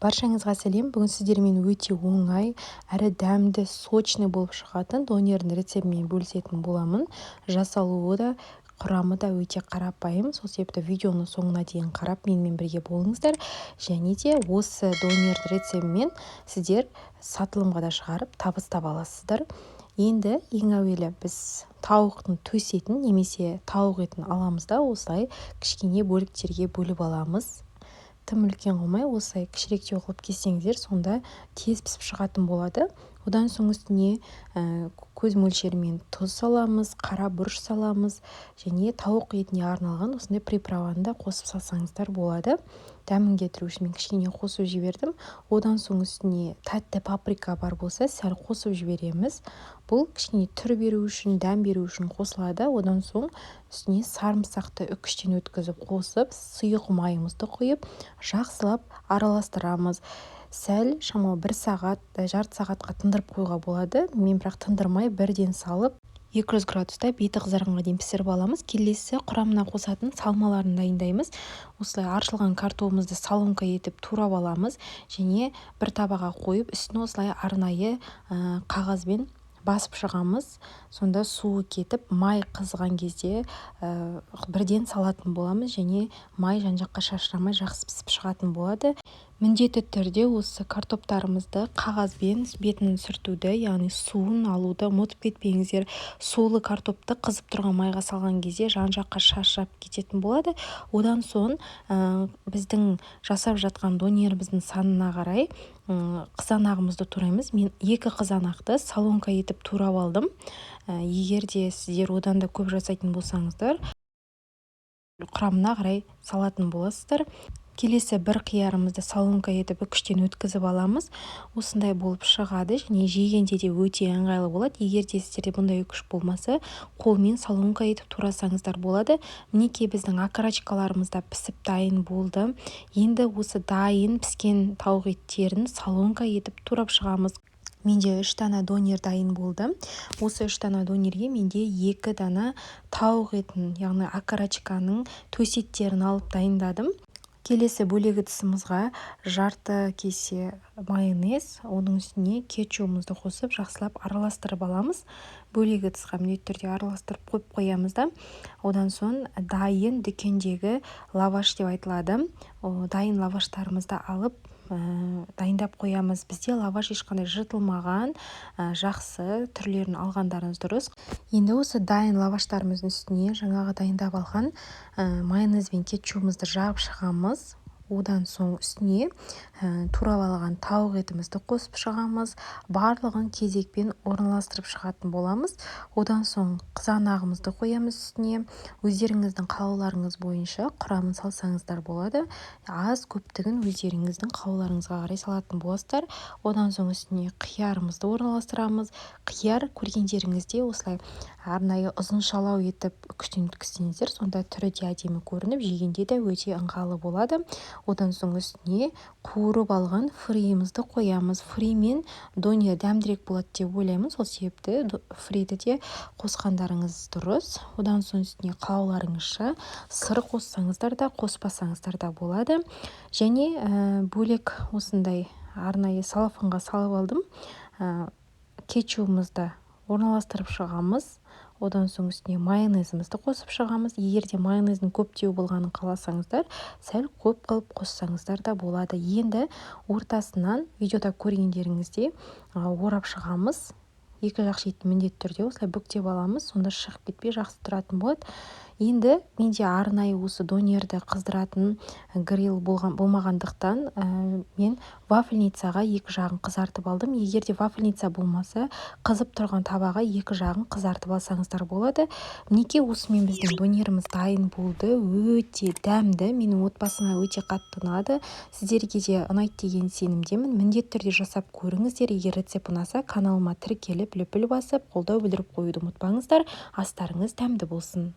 Баршаңызға сәлем. Бүгін сіздермен өте оңай әрі дәмді, сочный болып шығатын донердің рецептімен бөлісетін боламын. Жасалуы да, құрамы да өте қарапайым. Сол себепті видеоны соңына дейін қарап менімен бірге болыңыздар. Және де осы донердің рецептімен сіздер сатылымға да шығарып табыс таба аласыздар. Енді ең әуелі біз тауықтың төс етін немесе тауық етін аламыз да осылай кішкене бөліктерге бөліп аламыз. Тым үлкен қылмай осылай кішіректеу қылып кессеңіздер, сонда тез пісіп шығатын болады. Одан соң үстіне көз мөлшерімен тұз саламыз, қара бұрыш саламыз және тауық етіне арналған осындай приправаны да қосып салсаңыздар болады. Дәмін кетіру үшін мен кішкене қосып жібердім. Одан соң үстіне тәтті паприка бар болса, сәл қосып жібереміз. Бұл кішкене түр беру үшін, дәм беру үшін қосылады. Одан соң үстіне сарымсақты үкіштен өткізіп қосып, сұйық майымызды құйып, жақсылап араластырамыз. Сәл шамалы 1 сағат, жарты сағатқа тындырып қойға болады. Мен бірақ тындырмай бірден салып 200 градуста беті қызарғанға дейін пісіріп аламыз. Келесі құрамына қосатын салмаларын дайындаймыз. Осылай аршылған картопымызды соломка етіп турап аламыз және бір табаға қойып, үстіне осылай арнайы қағазбен басып шығамыз. Сонда суы кетіп, май қызған кезде бірден салатын боламыз және май жан-жаққа шашырамай жақсы пісіп шығатын болады. Міндетті түрде осы картоптарымызды қағазбен бетін сүртуді, яғни суын алуды ұмытып кетпеңіздер. Сулы картопты қызып тұрған майға салған кезде жан-жаққа шашырап кететін болады. Одан соң біздің жасап жатқан донеріміздің санына қарай қызанағымызды тураймыз. Мен 2 қызанақты соломка етіп турап алдым. Егер де сіздер одан да көп жасайтын болсаңыздар, құрамына қарай салатын боласыздар. Келесі бір қиярымызды соломка етіп үкіштен өткізіп аламыз. Осындай болып шығады және жегенде де өте ыңғайлы болады. Егер де сіздерде бұндай үкіш болмаса, қолмен соломка етіп турасаңыздар болады. Мінекей біздің окорочкаларымыз да пісіп дайын болды. Енді осы дайын піскен тауық еттерін соломка етіп турап шығамыз. Менде 3 дана донер дайын болды. Осы 3 дана донерге менде 2 дана тауық етін, яғни окорочканың төс еттерін алып дайындадым. Келесі бөлек ыдысымызға жарты кесе майонез, оның үстіне кетчупымызды қосып, жақсылап араластырып аламыз. Бөлек ыдысқа міндетті түрде араластырып қойып қоямыз да. Одан соң дайын дүкендегі лаваш деп айтылады. Дайын лаваштарымызды алып дайындап қоямыз. Бізде лаваш ешқандай жыртылмаған, жақсы түрлерін алғандарыңыз дұрыс. Енді осы дайын лаваштарымыздың үстіне жаңағы дайындап алған майонез бен кетчупымызды жағып шығамыз. Одан соң үстіне турап алған тауық етімізді қосып шығамыз. Барлығын кезекпен орналастырып шығатын боламыз. Одан соң қызанағымызды қоямыз үстіне. Өздеріңіздің қалауларыңыз бойынша құрамын салсаңыздар болады. Аз көптігін өздеріңіздің қалауларыңызға қарай салатын боласыздар. Одан соң үстіне қиярымызды орналастырамыз. Қияр көргендеріңізде осылай арнайы ұзыншалау етіп үкіштен өткізсеңіздер, сонда түрі де әдемі көрініп, жегенде де өте ыңғайлы болады. Одан соң үстіне қуырып алған фриімізді қоямыз. Фримен донер дәмдірек болады деп ойлаймын. Сол себепті фриді де қосқандарыңыз дұрыс. Одан соң үстіне қалауларыңызша сыр қоссаңыздар да, қоспасаңыздар да болады. Және бөлек осындай арнайы салфанға салып алдым. Кетчупымызды орналастырып шығамыз. Одан соң үстіне майонезімізді қосып шығамыз. Егер де майонездің көптеу болғанын қаласаңыздар, сәл көп қылып қоссаңыздар да болады. Енді ортасынан видеода көргендеріңізде орап шығамыз. 2 жақ шетін міндетті түрде осылай бүктеп аламыз, сонда шығып кетпей жақсы тұратын болады. Енді менде арнайы осы донерді қыздыратын гриль болмағандықтан мен вафельницаға 2 жағын қызартып алдым. Егер де вафельница болмаса, қызып тұрған табаға 2 жағын қызартып алсаңыздар болады. Мінекей осымен біздің донеріміз дайын болды. Өте дәмді, менің отбасыма өте қатты ұнады. Сіздерге де ұнайды деген сенімдемін. Міндетті түрде жасап көріңіздер. Егер рецепт ұнаса, каналыма тіркеліп, лүпіл басып, қолдау білдіріп қоюды ұмытпаңыздар. Астарыңыз дәмді болсын.